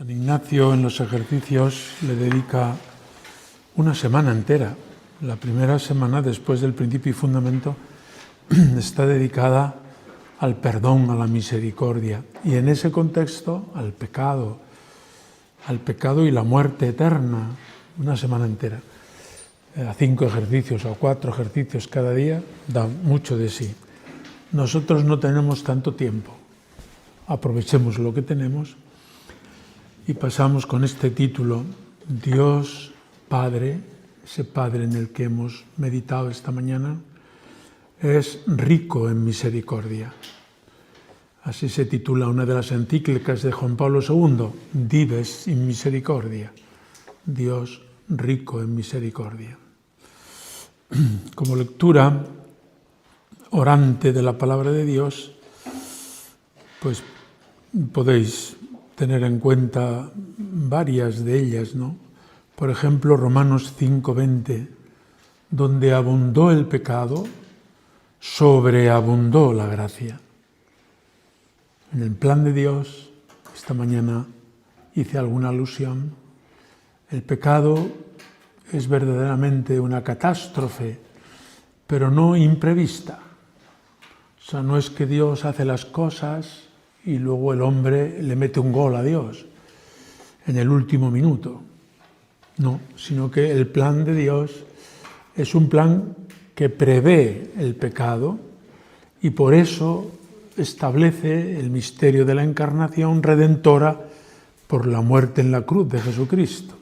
San Ignacio en los ejercicios le dedica una semana entera. La primera semana después del principio y fundamento está dedicada al perdón, a la misericordia, y en ese contexto al pecado y la muerte eterna, una semana entera. A 5 ejercicios o 4 ejercicios cada día da mucho de sí. Nosotros no tenemos tanto tiempo, aprovechemos lo que tenemos y pasamos con este título, Dios Padre, ese Padre en el que hemos meditado esta mañana, es rico en misericordia. Así se titula una de las encíclicas de Juan Pablo II, Dives in Misericordia, Dios rico en misericordia. Como lectura orante de la palabra de Dios, pues podéis tener en cuenta varias de ellas, ¿no? Por ejemplo, Romanos 5:20, donde abundó el pecado, sobreabundó la gracia. En el plan de Dios, esta mañana hice alguna alusión, el pecado es verdaderamente una catástrofe, pero no imprevista. O sea, no es que Dios hace las cosas y luego el hombre le mete un gol a Dios en el último minuto. No, sino que el plan de Dios es un plan que prevé el pecado y por eso establece el misterio de la encarnación redentora por la muerte en la cruz de Jesucristo.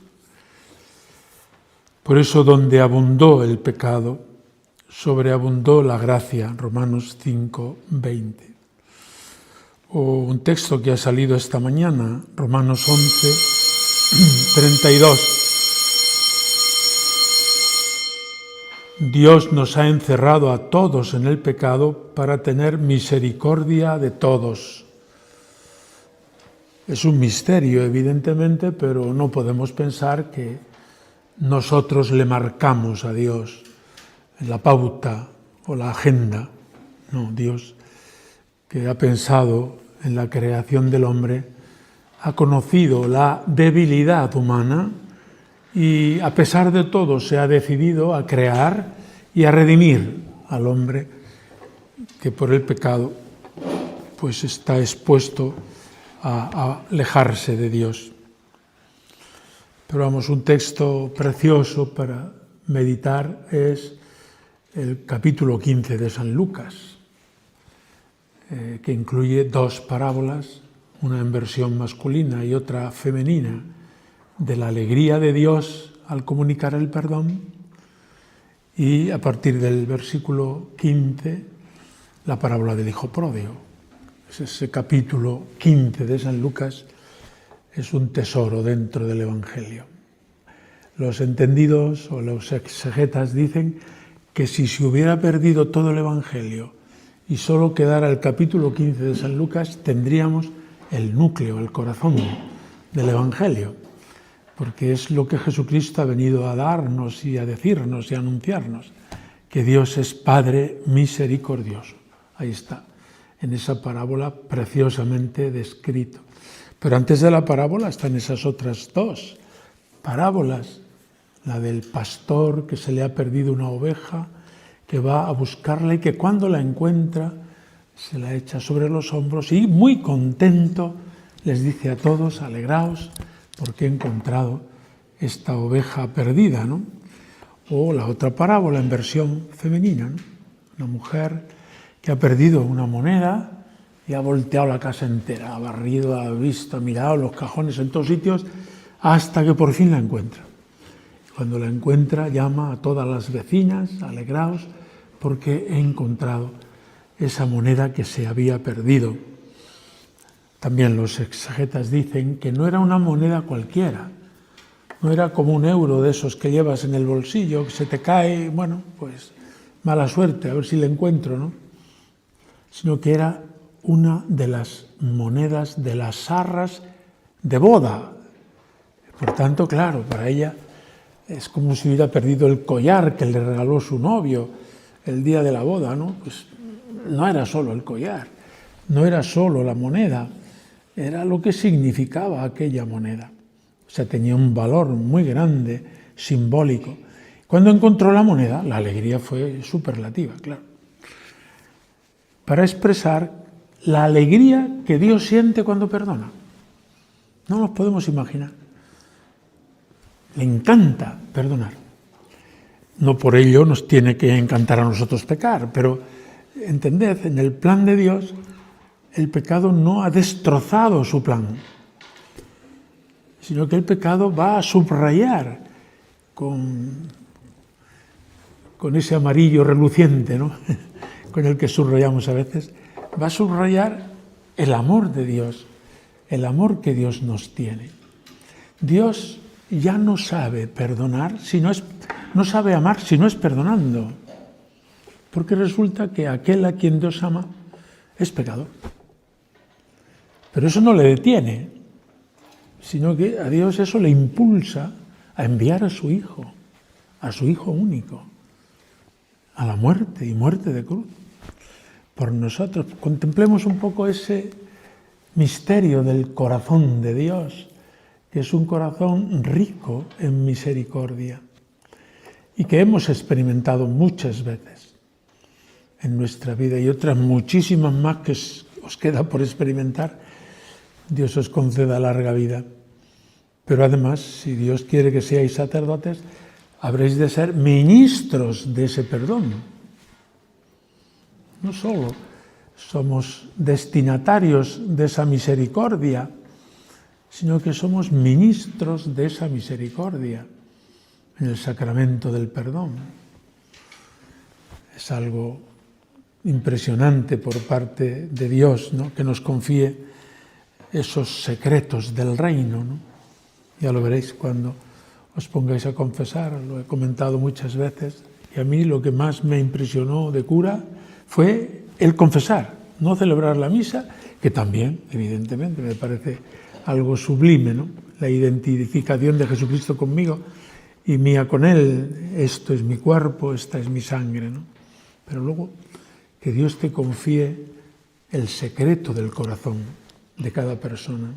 Por eso donde abundó el pecado, sobreabundó la gracia, Romanos 5:20. O un texto que ha salido esta mañana, Romanos 11:32. Dios nos ha encerrado a todos en el pecado para tener misericordia de todos. Es un misterio, evidentemente, pero no podemos pensar que nosotros le marcamos a Dios la pauta o la agenda. No, Dios, que ha pensado en la creación del hombre, ha conocido la debilidad humana y a pesar de todo se ha decidido a crear y a redimir al hombre que por el pecado pues está expuesto a alejarse de Dios. Pero vamos, un texto precioso para meditar es el capítulo 15 de San Lucas, que incluye 2 parábolas, una en versión masculina y otra femenina, de la alegría de Dios al comunicar el perdón, y a partir del versículo 15, la parábola del hijo pródigo. Ese capítulo 15 de San Lucas es un tesoro dentro del Evangelio. Los entendidos o los exegetas dicen que si se hubiera perdido todo el Evangelio y solo quedara el capítulo 15 de San Lucas, tendríamos el núcleo, el corazón del Evangelio, porque es lo que Jesucristo ha venido a darnos y a decirnos y a anunciarnos, que Dios es Padre misericordioso. Ahí está, en esa parábola preciosamente descrito. Pero antes de la parábola están esas otras 2 parábolas, la del pastor que se le ha perdido una oveja, que va a buscarla y que cuando la encuentra se la echa sobre los hombros y muy contento les dice a todos, alegraos porque he encontrado esta oveja perdida, ¿no? O la otra parábola en versión femenina, ¿no? Una mujer que ha perdido una moneda y ha volteado la casa entera, ha barrido, ha visto, ha mirado los cajones en todos sitios hasta que por fin la encuentra. Cuando la encuentra llama a todas las vecinas, alegraos porque he encontrado esa moneda que se había perdido. También los exegetas dicen que no era una moneda cualquiera, no era como un euro de esos que llevas en el bolsillo, que se te cae, bueno, pues mala suerte, a ver si le encuentro, ¿no? Sino que era una de las monedas de las arras de boda. Por tanto, claro, para ella es como si hubiera perdido el collar que le regaló su novio el día de la boda, ¿no? Pues no era solo el collar, no era solo la moneda, era lo que significaba aquella moneda. O sea, tenía un valor muy grande, simbólico. Cuando encontró la moneda, la alegría fue superlativa, claro. Para expresar la alegría que Dios siente cuando perdona. No nos podemos imaginar. Le encanta perdonar. No por ello nos tiene que encantar a nosotros pecar, pero entended, en el plan de Dios, el pecado no ha destrozado su plan, sino que el pecado va a subrayar con ese amarillo reluciente, ¿no? Con el que subrayamos a veces, va a subrayar el amor de Dios, el amor que Dios nos tiene. Dios ya no sabe perdonar, no sabe amar si no es perdonando, porque resulta que aquel a quien Dios ama es pecador. Pero eso no le detiene, sino que a Dios eso le impulsa a enviar a su Hijo único, a la muerte y muerte de cruz por nosotros. Contemplemos un poco ese misterio del corazón de Dios, que es un corazón rico en misericordia y que hemos experimentado muchas veces en nuestra vida y otras muchísimas más que os queda por experimentar. Dios os conceda larga vida. Pero además, si Dios quiere que seáis sacerdotes, habréis de ser ministros de ese perdón. No solo somos destinatarios de esa misericordia, sino que somos ministros de esa misericordia en el sacramento del perdón. Es algo impresionante por parte de Dios, ¿no?, que nos confíe esos secretos del reino, ¿no? Ya lo veréis cuando os pongáis a confesar, lo he comentado muchas veces, y a mí lo que más me impresionó de cura fue el confesar, no celebrar la misa, que también, evidentemente, me parece algo sublime, ¿no? La identificación de Jesucristo conmigo y mía con Él. Esto es mi cuerpo, esta es mi sangre, ¿no? Pero luego que Dios te confíe el secreto del corazón de cada persona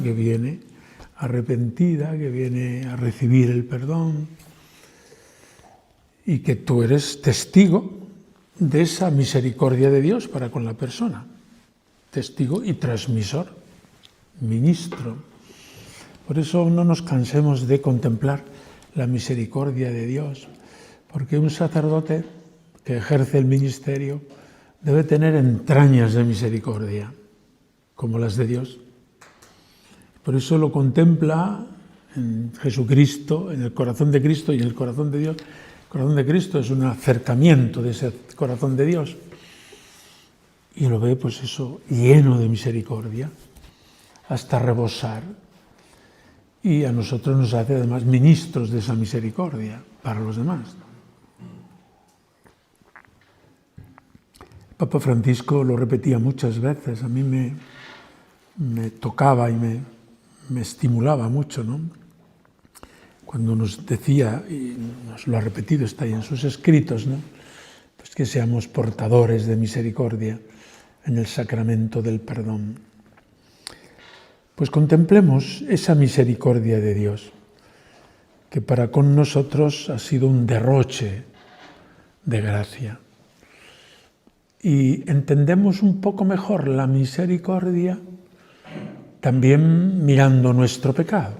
que viene arrepentida, que viene a recibir el perdón, y que tú eres testigo de esa misericordia de Dios para con la persona. Testigo y transmisor, ministro. Por eso no nos cansemos de contemplar la misericordia de Dios, porque un sacerdote que ejerce el ministerio debe tener entrañas de misericordia, como las de Dios. Por eso lo contempla en Jesucristo, en el corazón de Cristo y en el corazón de Dios. El corazón de Cristo es un acercamiento de ese corazón de Dios. Y lo ve, pues eso, lleno de misericordia, hasta rebosar. Y a nosotros nos hace además ministros de esa misericordia para los demás. Papa Francisco lo repetía muchas veces, a mí me tocaba y me estimulaba mucho, ¿no? Cuando nos decía, y nos lo ha repetido, está ahí en sus escritos, ¿no?, pues que seamos portadores de misericordia en el sacramento del perdón. Pues contemplemos esa misericordia de Dios, que para con nosotros ha sido un derroche de gracia. Y entendemos un poco mejor la misericordia también mirando nuestro pecado.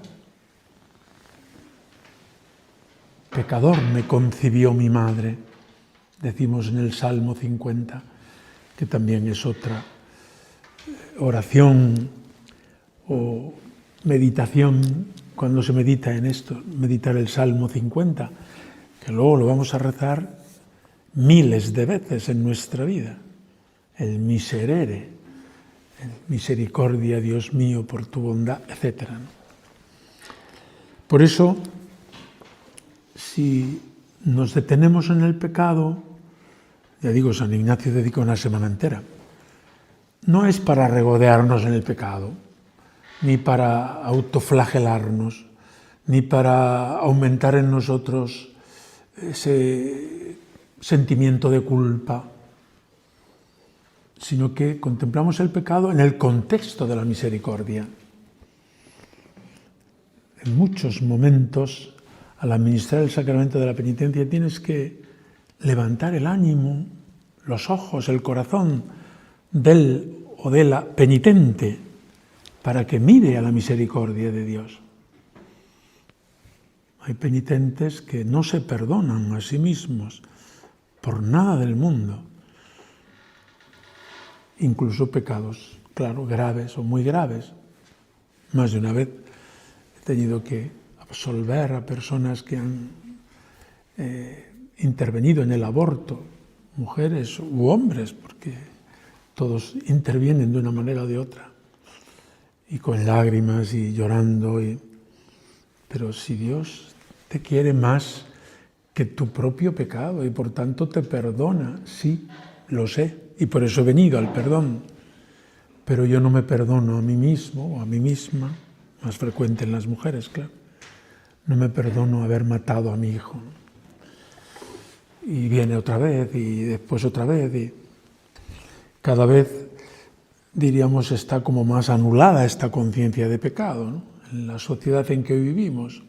Pecador me concibió mi madre, decimos en el Salmo 50, que también es otra oración o meditación cuando se medita en esto, meditar el Salmo 50, que luego lo vamos a rezar miles de veces en nuestra vida. El miserere, el misericordia, Dios mío, por tu bondad, etc. Por eso, si nos detenemos en el pecado, ya digo, San Ignacio dedica una semana entera, no es para regodearnos en el pecado, ni para autoflagelarnos, ni para aumentar en nosotros ese sentimiento de culpa, sino que contemplamos el pecado en el contexto de la misericordia. En muchos momentos, al administrar el sacramento de la penitencia, tienes que levantar el ánimo, los ojos, el corazón del o de la penitente para que mire a la misericordia de Dios. Hay penitentes que no se perdonan a sí mismos por nada del mundo, incluso pecados, claro, graves o muy graves. Más de una vez he tenido que absolver a personas que han intervenido en el aborto, mujeres u hombres, porque todos intervienen de una manera o de otra, y con lágrimas y llorando. Pero si Dios te quiere más que tu propio pecado y por tanto te perdona, sí, lo sé, y por eso he venido al perdón, pero yo no me perdono a mí mismo o a mí misma, más frecuente en las mujeres, claro. No me perdono haber matado a mi hijo. Y viene otra vez, y después otra vez, y cada vez, diríamos, está como más anulada esta conciencia de pecado, ¿no?, en la sociedad en que vivimos.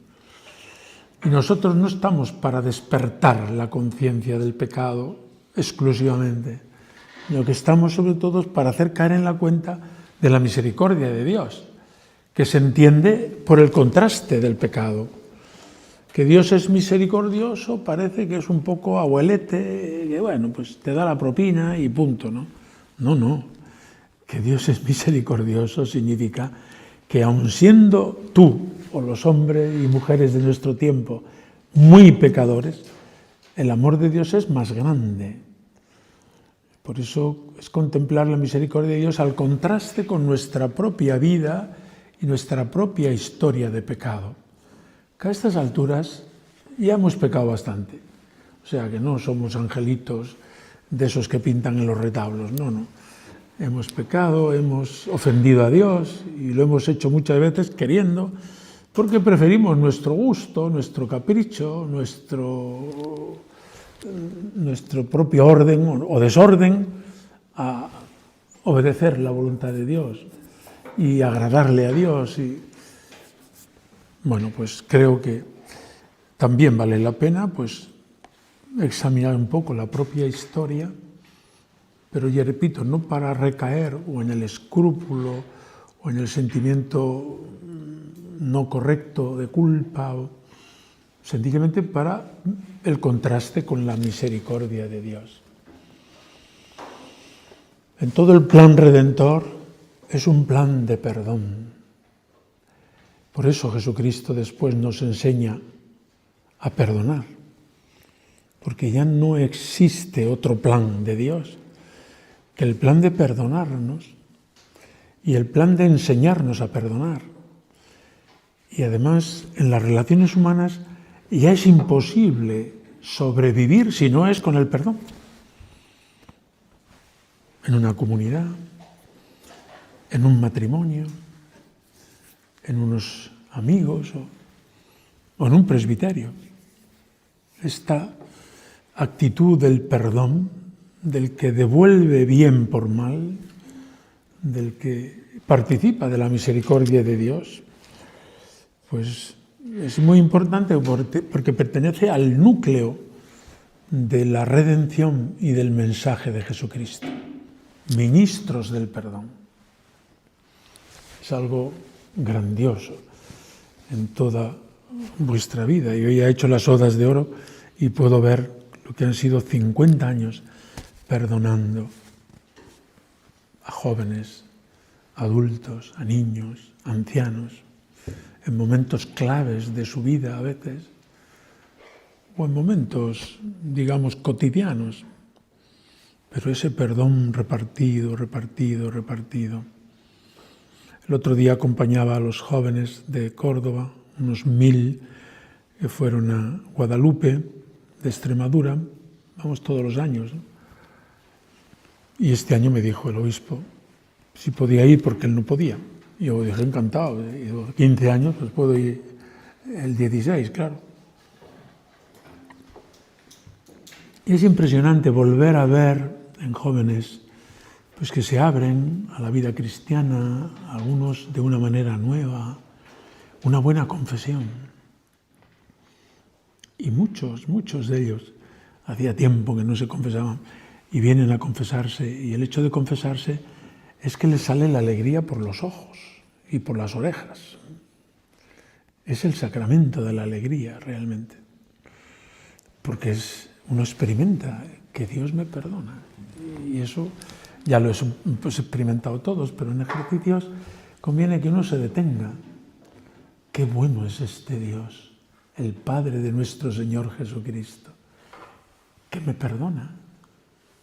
Y nosotros no estamos para despertar la conciencia del pecado exclusivamente, sino que estamos sobre todo para hacer caer en la cuenta de la misericordia de Dios, que se entiende por el contraste del pecado. Que Dios es misericordioso parece que es un poco abuelete, que bueno, pues te da la propina y punto, ¿no? No. Que Dios es misericordioso significa que aun siendo tú o los hombres y mujeres de nuestro tiempo muy pecadores, el amor de Dios es más grande. Por eso es contemplar la misericordia de Dios al contraste con nuestra propia vida y nuestra propia historia de pecado. Que a estas alturas ya hemos pecado bastante. O sea que no somos angelitos de esos que pintan en los retablos, no. Hemos pecado, hemos ofendido a Dios y lo hemos hecho muchas veces queriendo, porque preferimos nuestro gusto, nuestro capricho, nuestro propio orden o desorden a obedecer la voluntad de Dios y agradarle a Dios. Y bueno, pues creo que también vale la pena pues examinar un poco la propia historia, pero ya repito, no para recaer o en el escrúpulo o en el sentimiento no correcto de culpa, o sencillamente para el contraste con la misericordia de Dios. En todo el plan redentor es un plan de perdón. Por eso Jesucristo después nos enseña a perdonar, porque ya no existe otro plan de Dios que el plan de perdonarnos y el plan de enseñarnos a perdonar. Y además, en las relaciones humanas ya es imposible sobrevivir si no es con el perdón. En una comunidad, en un matrimonio, en unos amigos o en un presbiterio. Esta actitud del perdón, del que devuelve bien por mal, del que participa de la misericordia de Dios, pues es muy importante porque pertenece al núcleo de la redención y del mensaje de Jesucristo. Ministros del perdón. Es algo grandioso en toda vuestra vida. Yo ya he hecho las Odas de Oro y puedo ver lo que han sido 50 años perdonando a jóvenes, adultos, a niños, ancianos, en momentos claves de su vida a veces, o en momentos, digamos, cotidianos. Pero ese perdón repartido. El otro día acompañaba a los jóvenes de Córdoba, unos 1000 que fueron a Guadalupe, de Extremadura, vamos todos los años, ¿no? Y este año me dijo el obispo si podía ir porque él no podía. Yo dije encantado, 15 años, pues puedo ir el 16, claro. Y es impresionante volver a ver en jóvenes pues que se abren a la vida cristiana, algunos de una manera nueva, una buena confesión. Y muchos de ellos hacía tiempo que no se confesaban y vienen a confesarse, y el hecho de confesarse es que les sale la alegría por los ojos y por las orejas. Es el sacramento de la alegría realmente, porque uno experimenta que Dios me perdona, y eso ya lo hemos experimentado todos, pero en ejercicios conviene que uno se detenga. Qué bueno es este Dios, el Padre de nuestro Señor Jesucristo, que me perdona.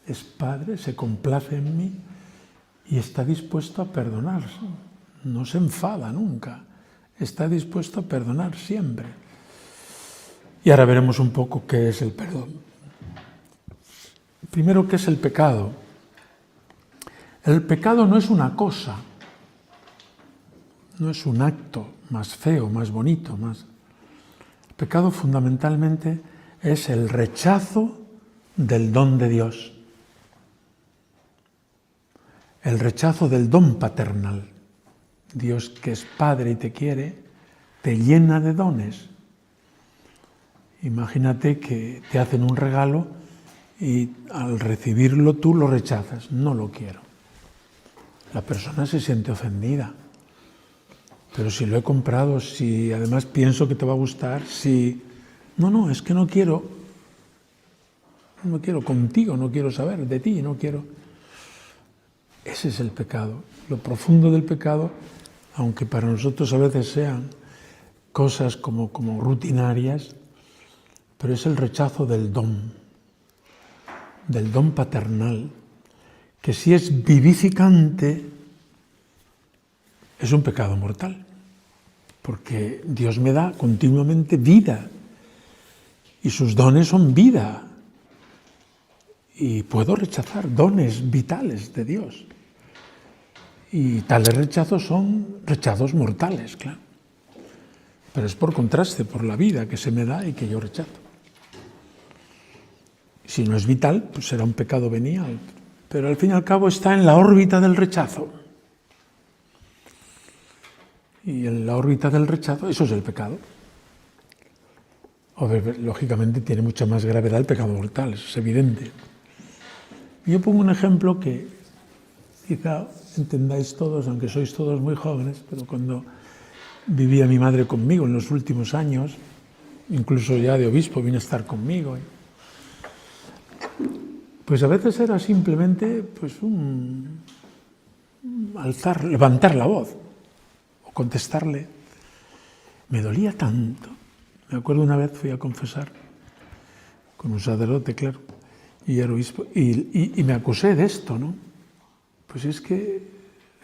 Es Padre, se complace en mí y está dispuesto a perdonar. No se enfada nunca, está dispuesto a perdonar siempre. Y ahora veremos un poco qué es el perdón. Primero, ¿qué es el pecado? El pecado no es una cosa, no es un acto más feo, más bonito, más... El pecado fundamentalmente es el rechazo del don de Dios, el rechazo del don paternal. Dios, que es Padre y te quiere, te llena de dones. Imagínate que te hacen un regalo y al recibirlo tú lo rechazas. No lo quiero. La persona se siente ofendida. Pero si lo he comprado, si además pienso que te va a gustar, si... No, es que no quiero contigo, no quiero saber de ti, no quiero... Ese es el pecado. Lo profundo del pecado, aunque para nosotros a veces sean cosas como rutinarias, pero es el rechazo del don paternal, que si es vivificante, es un pecado mortal, porque Dios me da continuamente vida, y sus dones son vida, y puedo rechazar dones vitales de Dios. Y tales rechazos son rechazos mortales, claro. Pero es por contraste, por la vida que se me da y que yo rechazo. Si no es vital, pues será un pecado venial. Pero al fin y al cabo está en la órbita del rechazo. Y en la órbita del rechazo, eso es el pecado. Lógicamente tiene mucha más gravedad el pecado mortal, eso es evidente. Yo pongo un ejemplo que quizá entendáis todos, aunque sois todos muy jóvenes, pero cuando vivía mi madre conmigo en los últimos años, incluso ya de obispo vino a estar conmigo, pues a veces era simplemente pues levantar la voz o contestarle. Me dolía tanto. Me acuerdo una vez fui a confesar con un sacerdote, claro, y era obispo, y me acusé de esto, ¿no? Pues es que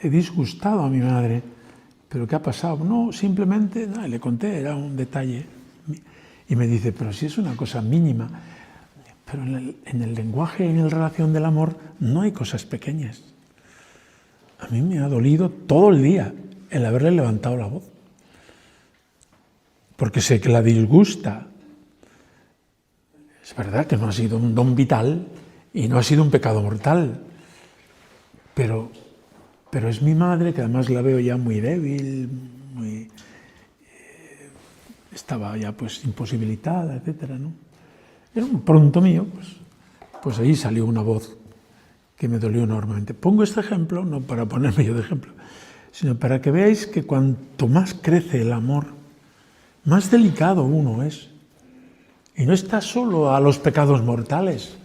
he disgustado a mi madre. ¿Pero qué ha pasado? No, simplemente, le conté, era un detalle. Y me dice, pero si es una cosa mínima. Pero en el lenguaje y en la relación del amor no hay cosas pequeñas. A mí me ha dolido todo el día el haberle levantado la voz. Porque sé que la disgusta. Es verdad que no ha sido un don vital y no ha sido un pecado mortal. Pero es mi madre, que además la veo ya muy débil, estaba ya pues imposibilitada, etcétera, ¿no? Era un pronto mío, pues ahí salió una voz que me dolió enormemente. Pongo este ejemplo, no para ponerme yo de ejemplo, sino para que veáis que cuanto más crece el amor, más delicado uno es. Y no está solo a los pecados mortales,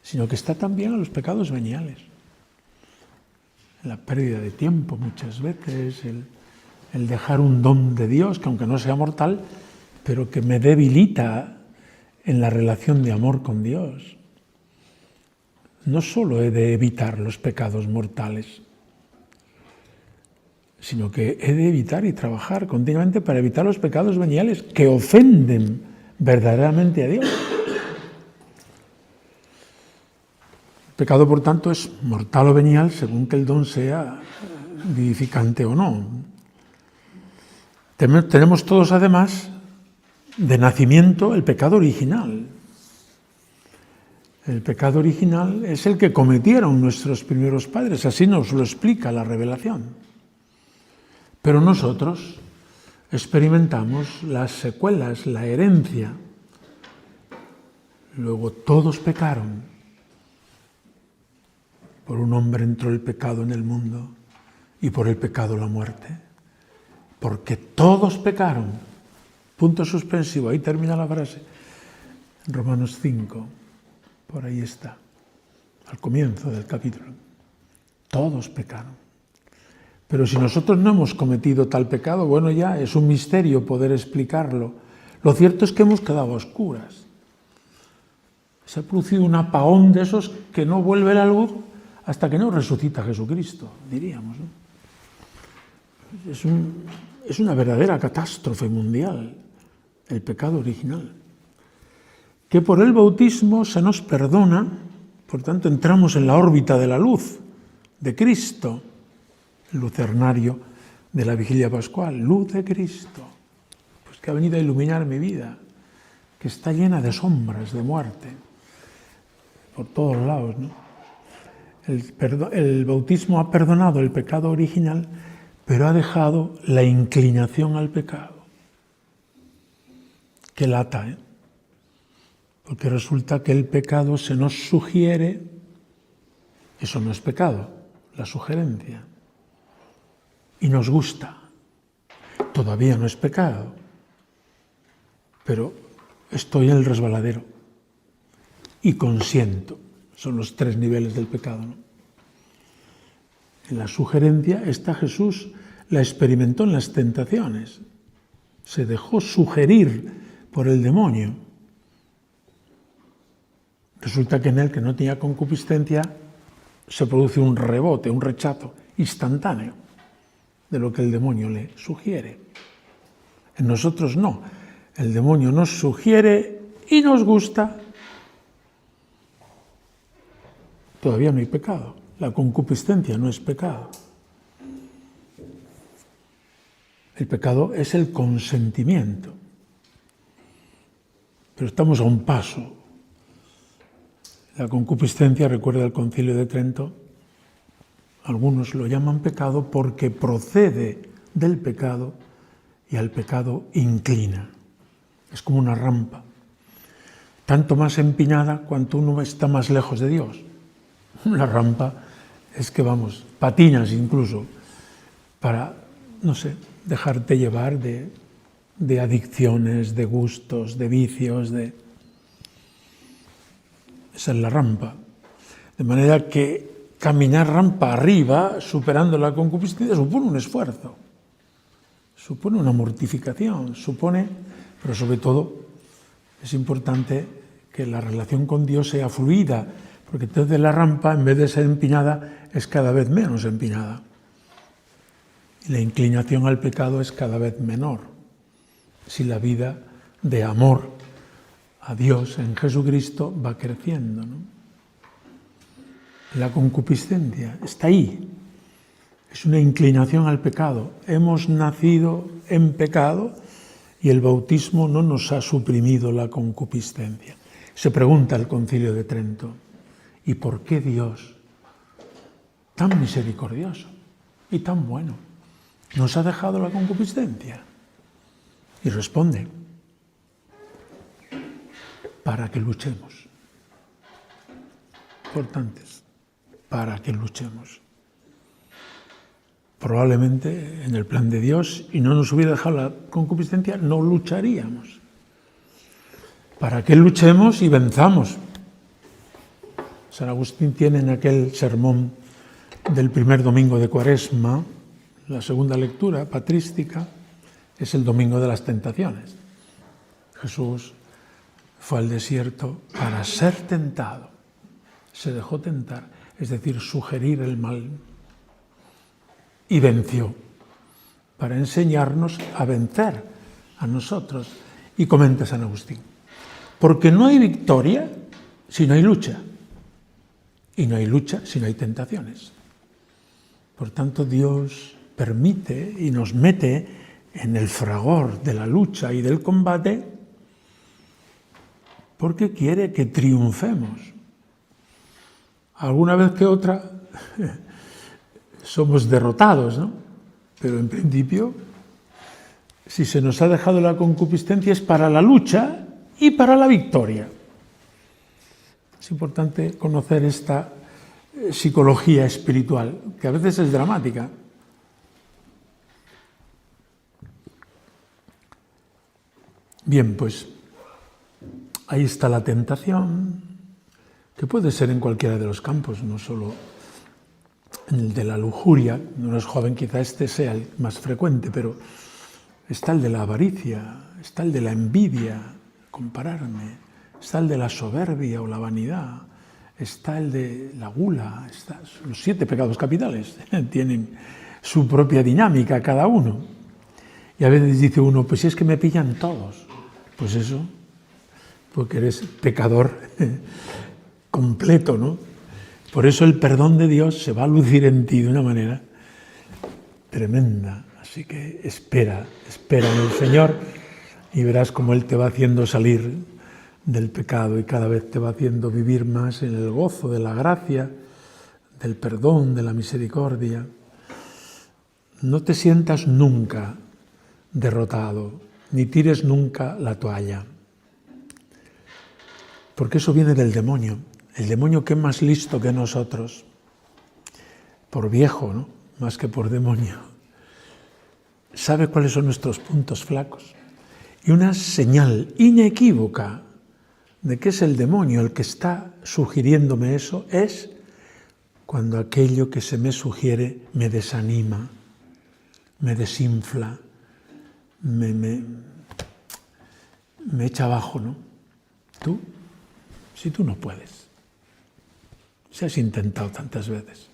sino que está también a los pecados veniales. La pérdida de tiempo muchas veces, el dejar un don de Dios, que aunque no sea mortal, pero que me debilita en la relación de amor con Dios. No solo he de evitar los pecados mortales, sino que he de evitar y trabajar continuamente para evitar los pecados veniales que ofenden verdaderamente a Dios. El pecado, por tanto, es mortal o venial según que el don sea vivificante o no. Tenemos todos, además, de nacimiento el pecado original. El pecado original es el que cometieron nuestros primeros padres, así nos lo explica la revelación. Pero nosotros experimentamos las secuelas, la herencia. Luego todos pecaron. Por un hombre entró el pecado en el mundo y por el pecado la muerte. Porque todos pecaron. Punto suspensivo, ahí termina la frase. En Romanos 5, por ahí está, al comienzo del capítulo. Todos pecaron. Pero si nosotros no hemos cometido tal pecado, bueno, ya es un misterio poder explicarlo. Lo cierto es que hemos quedado a oscuras. Se ha producido un apagón de esos que no vuelve la luz hasta que no resucita Jesucristo, diríamos, ¿no? Es una verdadera catástrofe mundial, el pecado original. Que por el bautismo se nos perdona, por tanto entramos en la órbita de la luz de Cristo, el lucernario de la vigilia pascual, luz de Cristo, pues que ha venido a iluminar mi vida, que está llena de sombras, de muerte, por todos lados, ¿no? El bautismo ha perdonado el pecado original, pero ha dejado la inclinación al pecado. Qué lata, ¿eh? Porque resulta que el pecado se nos sugiere, eso no es pecado, la sugerencia, y nos gusta. Todavía no es pecado, pero estoy en el resbaladero y consiento. Son los 3 niveles del pecado, ¿no? En la sugerencia, esta Jesús la experimentó en las tentaciones. Se dejó sugerir por el demonio. Resulta que en él, que no tenía concupiscencia, se produce un rebote, un rechazo instantáneo de lo que el demonio le sugiere. En nosotros no. El demonio nos sugiere y nos gusta. Todavía no hay pecado. La concupiscencia no es pecado. El pecado es el consentimiento. Pero estamos a un paso. La concupiscencia, recuerda el Concilio de Trento, algunos lo llaman pecado porque procede del pecado y al pecado inclina. Es como una rampa, tanto más empinada cuanto uno está más lejos de Dios. La rampa es que, vamos, patinas incluso para, no sé, dejarte llevar de adicciones, de gustos, de vicios, Esa es la rampa. De manera que caminar rampa arriba, superando la concupiscencia, supone un esfuerzo, supone una mortificación, pero sobre todo es importante que la relación con Dios sea fluida, porque entonces la rampa, en vez de ser empinada, es cada vez menos empinada. Y la inclinación al pecado es cada vez menor, si la vida de amor a Dios en Jesucristo va creciendo, ¿no? La concupiscencia está ahí, es una inclinación al pecado. Hemos nacido en pecado y el bautismo no nos ha suprimido la concupiscencia. Se pregunta el Concilio de Trento, ¿y por qué Dios, tan misericordioso y tan bueno, nos ha dejado la concupiscencia? Y responde, para que luchemos. Importantes, para que luchemos. Probablemente en el plan de Dios, y no nos hubiera dejado la concupiscencia, no lucharíamos. Para que luchemos y venzamos. San Agustín tiene en aquel sermón del primer domingo de Cuaresma, la segunda lectura patrística, es el domingo de las tentaciones. Jesús fue al desierto para ser tentado. Se dejó tentar, es decir, sugerir el mal. Y venció, para enseñarnos a vencer a nosotros. Y comenta San Agustín, porque no hay victoria si no hay lucha. Y no hay lucha si no hay tentaciones. Por tanto, Dios permite y nos mete en el fragor de la lucha y del combate porque quiere que triunfemos. Alguna vez que otra somos derrotados, ¿no? Pero en principio, si se nos ha dejado la concupiscencia es para la lucha y para la victoria. Es importante conocer esta psicología espiritual, que a veces es dramática. Bien, pues ahí está la tentación, que puede ser en cualquiera de los campos, no solo en el de la lujuria. Cuando uno es joven quizá este sea el más frecuente, pero está el de la avaricia, está el de la envidia, compararme, está el de la soberbia o la vanidad, está el de la gula, los 7 pecados capitales tienen su propia dinámica cada uno. Y a veces dice uno, pues si es que me pillan todos. Pues eso, porque eres pecador completo, ¿no? Por eso el perdón de Dios se va a lucir en ti de una manera tremenda. Así que espera en el Señor y verás cómo Él te va haciendo salir del pecado y cada vez te va haciendo vivir más en el gozo de la gracia, del perdón, de la misericordia. No te sientas nunca derrotado, ni tires nunca la toalla, porque eso viene del demonio. El demonio, que es más listo que nosotros, por viejo, ¿no? Más que por demonio, sabe cuáles son nuestros puntos flacos. Y una señal inequívoca de que es el demonio el que está sugiriéndome eso es cuando aquello que se me sugiere me desanima, me desinfla, me echa abajo, ¿no? Si tú no puedes, si has intentado tantas veces,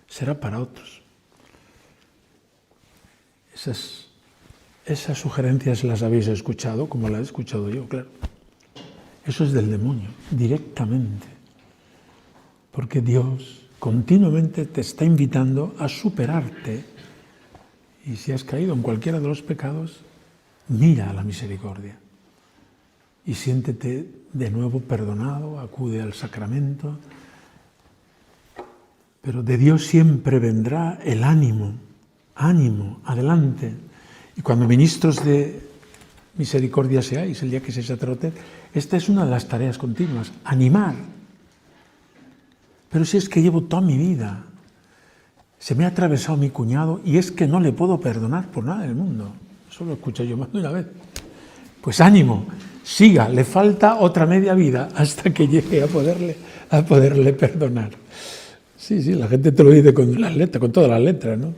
será para otros. Esas sugerencias las habéis escuchado, como las he escuchado yo, claro. Eso es del demonio, directamente. Porque Dios continuamente te está invitando a superarte. Y si has caído en cualquiera de los pecados, mira a la misericordia. Y siéntete de nuevo perdonado, acude al sacramento. Pero de Dios siempre vendrá el ánimo, adelante. Y cuando ministros de misericordia seáis, el día que seáis sacerdotes, esta es una de las tareas continuas, animar. Pero si es que llevo toda mi vida, se me ha atravesado mi cuñado y es que no le puedo perdonar por nada del mundo. Eso lo escuché yo más de una vez. Pues ánimo, siga, le falta otra media vida hasta que llegue a poderle perdonar. Sí, la gente te lo dice con las letras, con todas las letras, ¿no?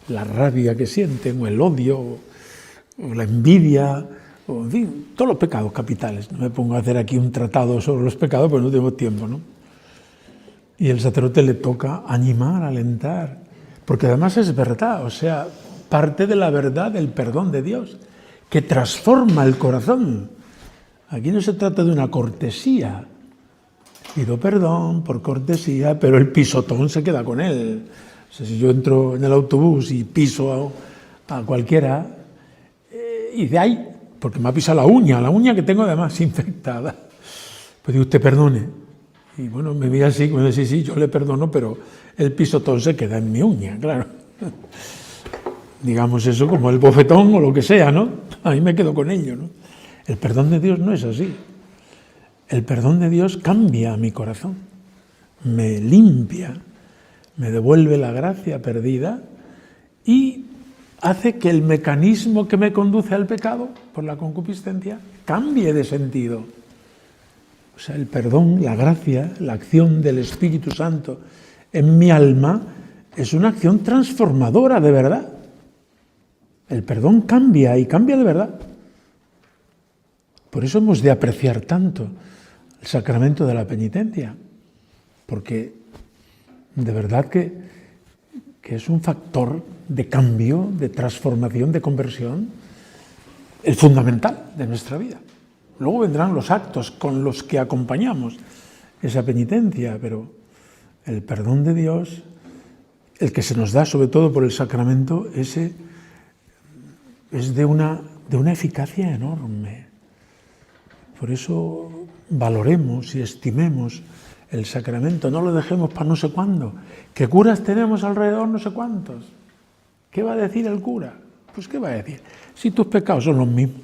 La rabia que sienten, o el odio, o la envidia, o en fin, todos los pecados capitales. No me pongo a hacer aquí un tratado sobre los pecados, porque no tengo tiempo, ¿no? Y el sacerdote le toca animar, alentar, porque además es verdad, o sea, parte de la verdad del perdón de Dios, que transforma el corazón. Aquí no se trata de una cortesía. Pido perdón por cortesía, pero el pisotón se queda con él. O sea, si yo entro en el autobús y piso a cualquiera, y de ahí, porque me ha pisado la uña que tengo además infectada, pues digo, usted perdone. Y bueno, me mira así, me dice, sí, yo le perdono, pero el pisotón se queda en mi uña, claro. Digamos eso como el bofetón o lo que sea, ¿no? Ahí me quedo con ello, ¿no? El perdón de Dios no es así. El perdón de Dios cambia mi corazón, me limpia, me devuelve la gracia perdida y hace que el mecanismo que me conduce al pecado, por la concupiscencia, cambie de sentido. O sea, el perdón, la gracia, la acción del Espíritu Santo en mi alma es una acción transformadora de verdad. El perdón cambia y cambia de verdad. Por eso hemos de apreciar tanto el sacramento de la penitencia, porque de verdad que es un factor de cambio, de transformación, de conversión, el fundamental de nuestra vida. Luego vendrán los actos con los que acompañamos esa penitencia, pero el perdón de Dios, el que se nos da sobre todo por el sacramento, ese es de una eficacia enorme. Por eso valoremos y estimemos el sacramento no lo dejemos para no sé cuándo. ¿Qué curas tenemos alrededor? No sé cuántos. ¿Qué va a decir el cura? Pues ¿qué va a decir? Si tus pecados son los mismos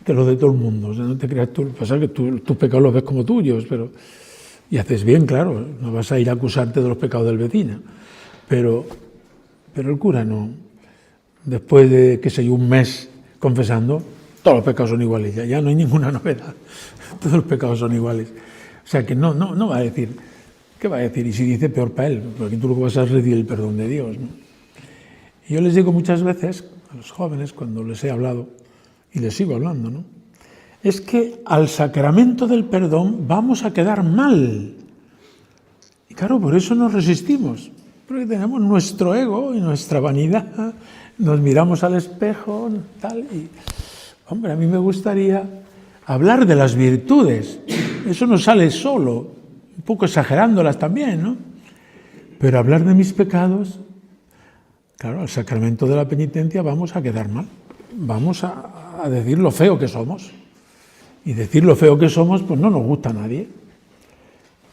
que los de todo el mundo. O sea, no te creas tú, pasa que tus pecados los ves como tuyos, pero... Y haces bien, claro, no vas a ir a acusarte de los pecados del vecino. Pero el cura no. Después de, qué sé yo, un mes confesando, todos los pecados son iguales, ya no hay ninguna novedad. Todos los pecados son iguales. O sea que no va a decir, ¿qué va a decir? Y si dice, peor para él, porque tú lo que vas a es recibir el perdón de Dios, ¿no? Y yo les digo muchas veces a los jóvenes, cuando les he hablado, y les sigo hablando, ¿no? Es que al sacramento del perdón vamos a quedar mal. Y claro, por eso nos resistimos, porque tenemos nuestro ego y nuestra vanidad, nos miramos al espejo, tal, y, hombre, a mí me gustaría hablar de las virtudes. Eso no sale solo, un poco exagerándolas también, ¿no? Pero hablar de mis pecados, claro, al sacramento de la penitencia vamos a quedar mal. Vamos a decir lo feo que somos. Y decir lo feo que somos, pues no nos gusta a nadie.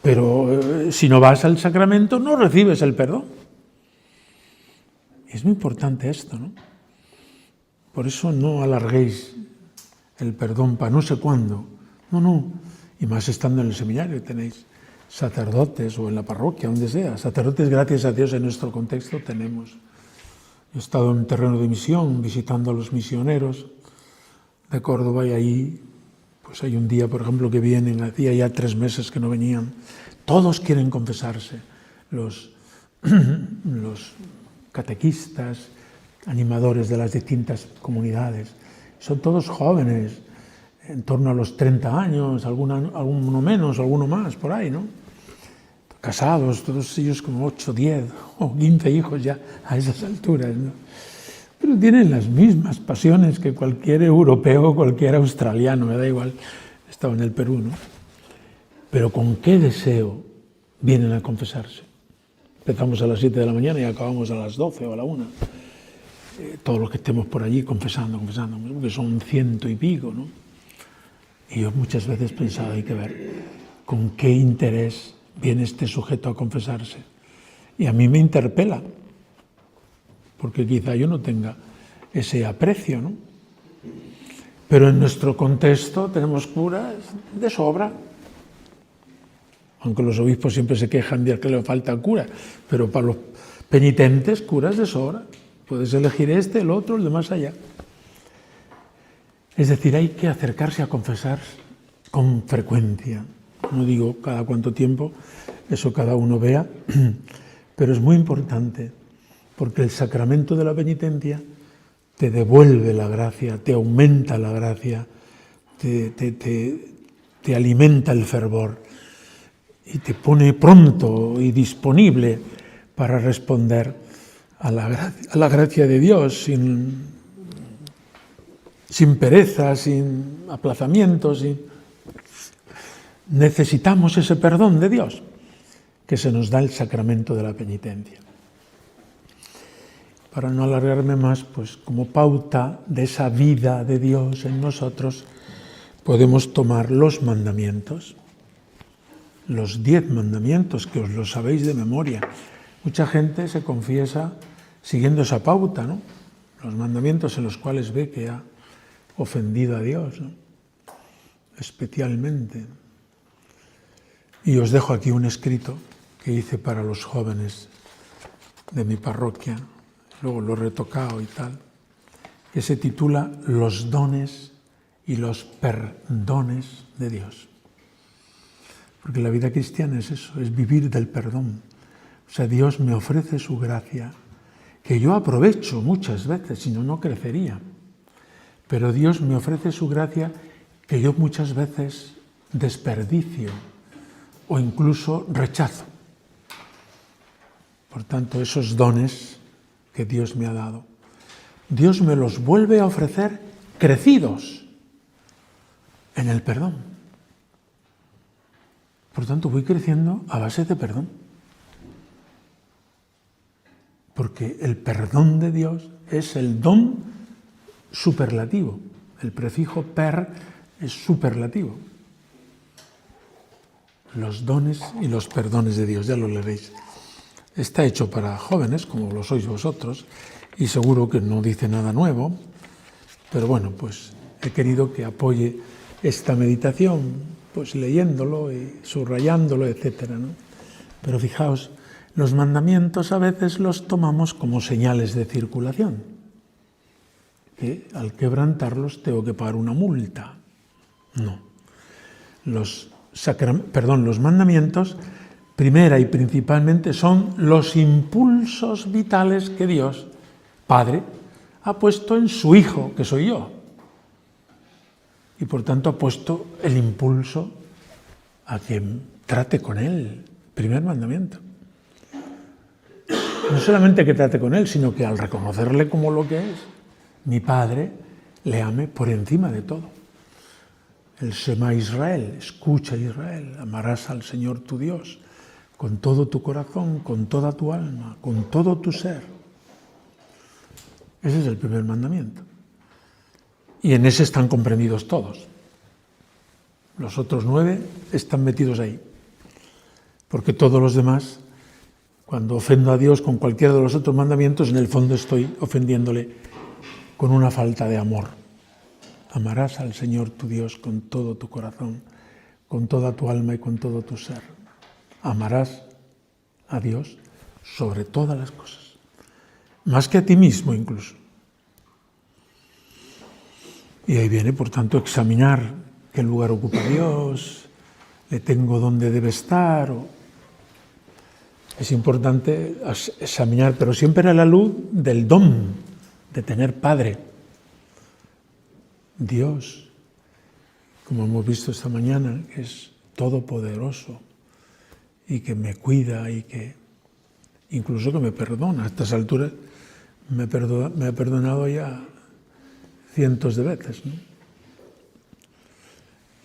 Pero si no vas al sacramento, no recibes el perdón. Y es muy importante esto, ¿no? Por eso no alarguéis el perdón para no sé cuándo. No. Y más estando en el seminario, tenéis sacerdotes o en la parroquia, donde sea. Sacerdotes, gracias a Dios, en nuestro contexto tenemos. Yo he estado en terreno de misión, visitando a los misioneros de Córdoba, y ahí pues hay un día, por ejemplo, que vienen, hacía ya 3 meses que no venían, todos quieren confesarse, los catequistas, animadores de las distintas comunidades, son todos jóvenes, en torno a los 30 años, alguno menos, alguno más, por ahí, ¿no? Casados, todos ellos como 8, 10 o 15 hijos ya a esas alturas, ¿no? Pero tienen las mismas pasiones que cualquier europeo o cualquier australiano, me da igual, estaba en el Perú, ¿no? Pero con qué deseo vienen a confesarse. Empezamos a las 7 de la mañana y acabamos a las 12 o a la 1. Todos los que estemos por allí confesando, porque son 100 y pico, ¿no? Y yo muchas veces pensaba, hay que ver con qué interés viene este sujeto a confesarse. Y a mí me interpela, porque quizá yo no tenga ese aprecio, ¿no? Pero en nuestro contexto tenemos curas de sobra, aunque los obispos siempre se quejan de que le falta cura, pero para los penitentes, curas de sobra. Puedes elegir este, el otro, el de más allá. Es decir, hay que acercarse a confesar con frecuencia. No digo cada cuánto tiempo, eso cada uno vea, pero es muy importante, porque el sacramento de la penitencia te devuelve la gracia, te aumenta la gracia, te alimenta el fervor y te pone pronto y disponible para responder a la gracia de Dios sin pereza, sin aplazamientos. Necesitamos ese perdón de Dios que se nos da el sacramento de la penitencia. Para no alargarme más, pues como pauta de esa vida de Dios en nosotros, podemos tomar los mandamientos, los 10 mandamientos, que os los sabéis de memoria. Mucha gente se confiesa siguiendo esa pauta, ¿no? Los mandamientos en los cuales ve que ha ofendido a Dios, ¿no? Especialmente. Y os dejo aquí un escrito que hice para los jóvenes de mi parroquia, luego lo he retocado y tal, que se titula Los dones y los perdones de Dios. Porque la vida cristiana es eso, es vivir del perdón. O sea, Dios me ofrece su gracia, que yo aprovecho muchas veces, si no, no crecería. Pero Dios me ofrece su gracia que yo muchas veces desperdicio o incluso rechazo. Por tanto, esos dones que Dios me ha dado, Dios me los vuelve a ofrecer crecidos en el perdón. Por tanto, voy creciendo a base de perdón. Porque el perdón de Dios es el don superlativo. El prefijo per es superlativo. los dones y los perdones de Dios, ya lo leeréis. Está hecho para jóvenes, como lo sois vosotros, y seguro que no dice nada nuevo, pero bueno, pues he querido que apoye esta meditación, pues leyéndolo y subrayándolo, etcétera, ¿no? Pero fijaos, los mandamientos a veces los tomamos como señales de circulación, que al quebrantarlos tengo que pagar una multa. No. Los mandamientos, primera y principalmente, son los impulsos vitales que Dios, Padre, ha puesto en su Hijo, que soy yo. Y por tanto ha puesto el impulso a que trate con Él. Primer mandamiento. No solamente que trate con Él, sino que al reconocerle como lo que es, mi Padre le ame por encima de todo. El Shema Israel, escucha Israel, amarás al Señor tu Dios con todo tu corazón, con toda tu alma, con todo tu ser. Ese es el primer mandamiento. Y en ese están comprendidos todos. Los otros 9 están metidos ahí. Porque todos los demás, cuando ofendo a Dios con cualquiera de los otros mandamientos, en el fondo estoy ofendiéndole con una falta de amor. Amarás al Señor tu Dios con todo tu corazón, con toda tu alma y con todo tu ser. Amarás a Dios sobre todas las cosas, más que a ti mismo incluso. Y ahí viene, por tanto, examinar qué lugar ocupa Dios, le tengo donde debe estar. Es importante examinar, pero siempre a la luz del don de tener Padre. Dios, como hemos visto esta mañana, que es todopoderoso y que me cuida y que incluso que me perdona. A estas alturas me ha perdonado ya cientos de veces, ¿no?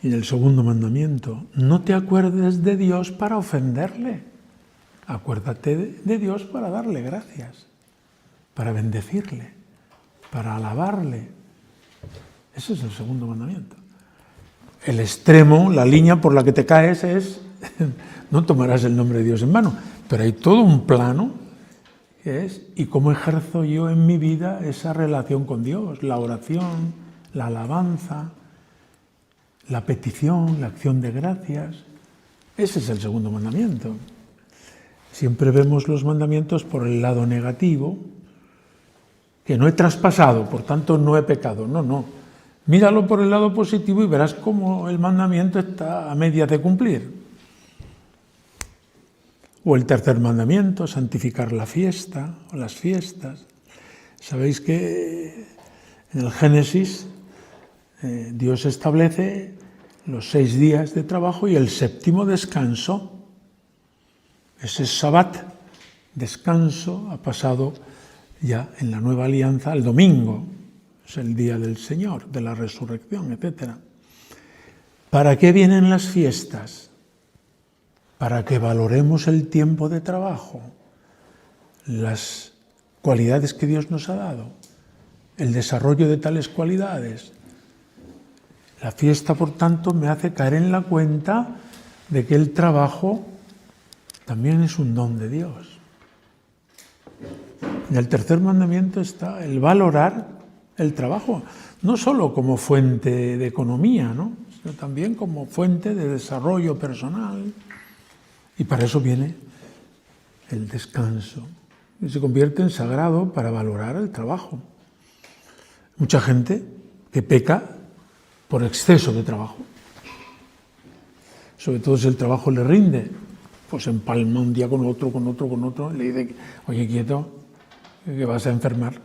Y en el segundo mandamiento, no te acuerdes de Dios para ofenderle. Acuérdate de Dios para darle gracias, para bendecirle, para alabarle. Ese es el segundo mandamiento. El extremo, la línea por la que te caes es no tomarás el nombre de Dios en vano. Pero hay todo un plano que es ¿y cómo ejerzo yo en mi vida esa relación con Dios? La oración, la alabanza, la petición, la acción de gracias. Ese es el segundo mandamiento. Siempre vemos los mandamientos por el lado negativo, que no he traspasado, por tanto no he pecado. No. Míralo por el lado positivo y verás cómo el mandamiento está a medias de cumplir. O el tercer mandamiento, santificar la fiesta o las fiestas. Sabéis que en el Génesis Dios establece los 6 días de trabajo y el séptimo descanso. Ese Sabbat, descanso, ha pasado ya en la nueva alianza al domingo. Es el día del Señor, de la resurrección, etc. ¿Para qué vienen las fiestas? Para que valoremos el tiempo de trabajo, las cualidades que Dios nos ha dado, el desarrollo de tales cualidades. La fiesta, por tanto, me hace caer en la cuenta de que el trabajo también es un don de Dios. En el tercer mandamiento está el valorar el trabajo, no solo como fuente de economía, ¿no?, sino también como fuente de desarrollo personal. Y para eso viene el descanso. Y se convierte en sagrado para valorar el trabajo. Mucha gente que peca por exceso de trabajo. Sobre todo si el trabajo le rinde, pues empalma un día con otro, y le dice, oye, quieto, que vas a enfermar.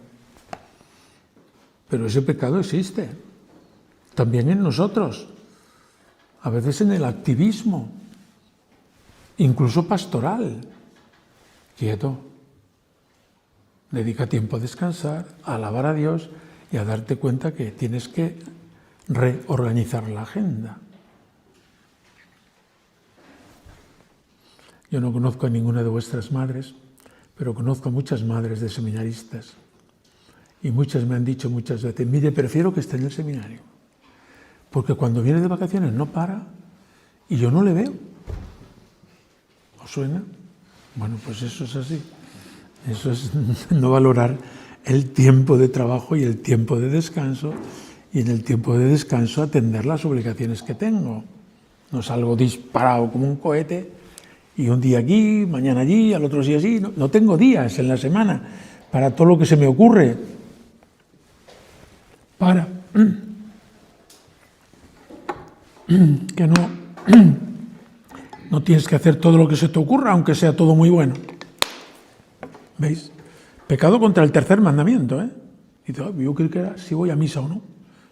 Pero ese pecado existe, también en nosotros, a veces en el activismo, incluso pastoral. Quieto, dedica tiempo a descansar, a alabar a Dios y a darte cuenta que tienes que reorganizar la agenda. Yo no conozco a ninguna de vuestras madres, pero conozco a muchas madres de seminaristas. Y muchas me han dicho muchas veces, mire, prefiero que esté en el seminario, porque cuando viene de vacaciones no para y yo no le veo. ¿Os suena? Bueno, pues eso es así. Eso es no valorar el tiempo de trabajo y el tiempo de descanso, y en el tiempo de descanso atender las obligaciones que tengo. No salgo disparado como un cohete y un día aquí, mañana allí, al otro día allí. No tengo días en la semana para todo lo que se me ocurre. Que no tienes que hacer todo lo que se te ocurra, aunque sea todo muy bueno. ¿Veis? Pecado contra el tercer mandamiento, ¿eh? Dice, yo creo que era si voy a misa o no,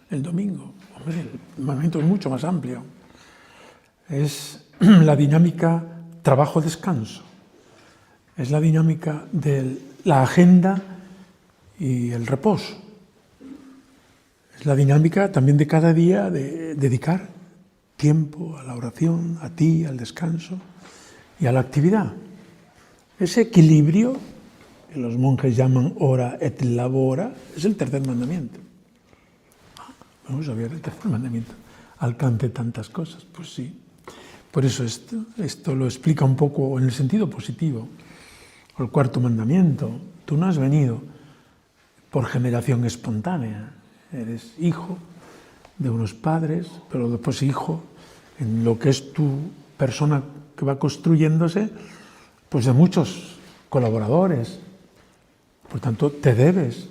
el domingo. Hombre, el mandamiento es mucho más amplio. Es la dinámica trabajo-descanso. Es la dinámica de la agenda y el reposo. Es la dinámica también de cada día de dedicar tiempo a la oración, a ti, al descanso y a la actividad. Ese equilibrio que los monjes llaman ora et labora es el tercer mandamiento. No sabía que el tercer mandamiento alcance tantas cosas. Pues sí. Por eso esto lo explica un poco en el sentido positivo. El cuarto mandamiento: tú no has venido por generación espontánea. Eres hijo de unos padres, pero después hijo en lo que es tu persona que va construyéndose, pues de muchos colaboradores. Por tanto, te debes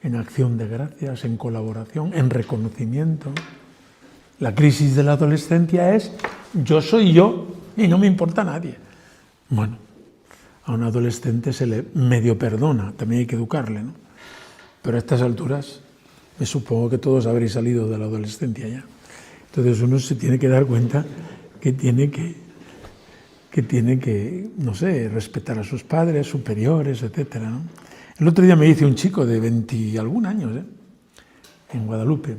en acción de gracias, en colaboración, en reconocimiento. La crisis de la adolescencia es yo soy yo y no me importa nadie. Bueno, a un adolescente se le medio perdona, también hay que educarle, ¿no? Pero a estas alturas me supongo que todos habréis salido de la adolescencia ya. Entonces uno se tiene que dar cuenta que tiene que, no sé, respetar a sus padres, superiores, etcétera, ¿no? El otro día me dice un chico de 20 y algún años, en Guadalupe,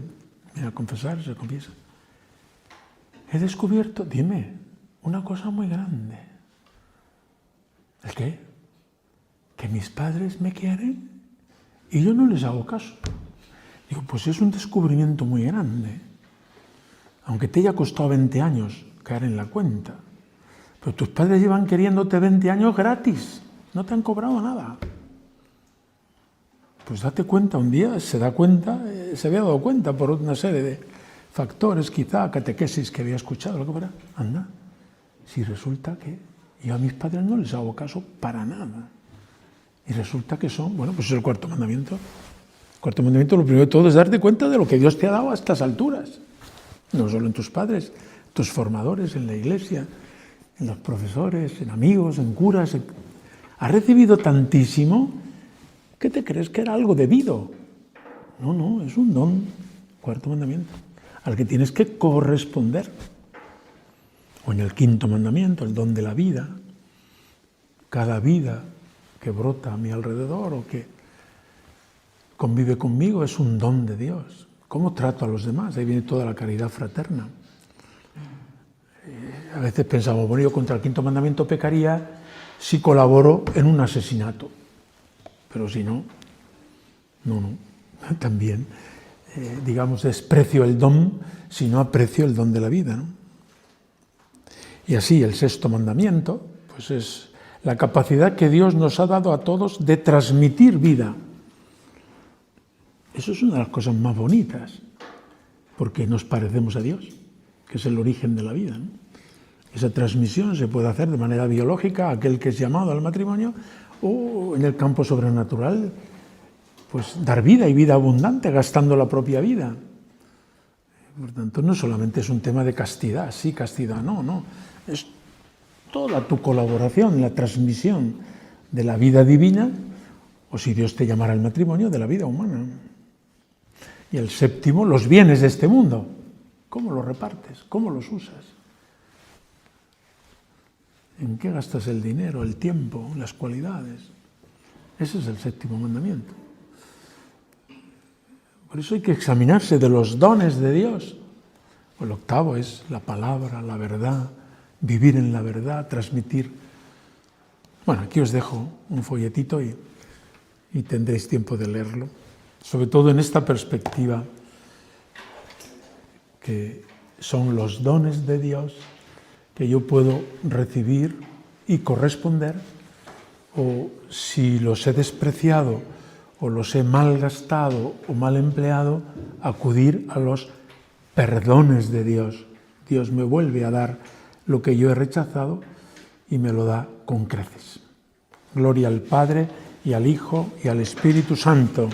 viene a confesar, se confiesa. He descubierto, dime, una cosa muy grande. ¿El qué? Que mis padres me quieren y yo no les hago caso. Digo, pues es un descubrimiento muy grande. Aunque te haya costado 20 años caer en la cuenta. Pero tus padres llevan queriéndote 20 años gratis. No te han cobrado nada. Pues date cuenta, un día se había dado cuenta por una serie de factores, quizá catequesis que había escuchado, lo que fuera. Anda, si resulta que yo a mis padres no les hago caso para nada. Y resulta que son, bueno, pues es el cuarto mandamiento. El cuarto mandamiento, lo primero de todo, es darte cuenta de lo que Dios te ha dado a estas alturas. No solo en tus padres, tus formadores, en la iglesia, en los profesores, en amigos, en curas. Has recibido tantísimo. ¿Qué te crees que era algo debido? No, es un don, cuarto mandamiento, al que tienes que corresponder. O en el quinto mandamiento, el don de la vida. Cada vida que brota a mi alrededor o que convive conmigo es un don de Dios. ¿Cómo trato a los demás? Ahí viene toda la caridad fraterna. A veces pensamos, bueno, yo contra el quinto mandamiento pecaría si colaboro en un asesinato. Pero si no, también, digamos, desprecio el don si no aprecio el don de la vida, ¿no? Y así el sexto mandamiento, pues es la capacidad que Dios nos ha dado a todos de transmitir vida. Eso es una de las cosas más bonitas, porque nos parecemos a Dios, que es el origen de la vida, ¿no? Esa transmisión se puede hacer de manera biológica, aquel que es llamado al matrimonio, o en el campo sobrenatural, pues dar vida y vida abundante, gastando la propia vida. Por tanto, no solamente es un tema de castidad, sí, castidad, no. Es toda tu colaboración en la transmisión de la vida divina, o si Dios te llamara al matrimonio, de la vida humana. Y el séptimo, los bienes de este mundo. ¿Cómo los repartes? ¿Cómo los usas? ¿En qué gastas el dinero, el tiempo, las cualidades? Ese es el séptimo mandamiento. Por eso hay que examinarse de los dones de Dios. El octavo es la palabra, la verdad, vivir en la verdad, transmitir. Bueno, aquí os dejo un folletito y tendréis tiempo de leerlo. Sobre todo en esta perspectiva que son los dones de Dios que yo puedo recibir y corresponder, o si los he despreciado o los he malgastado o mal empleado, acudir a los perdones de Dios. Dios me vuelve a dar lo que yo he rechazado y me lo da con creces. Gloria al Padre y al Hijo y al Espíritu Santo.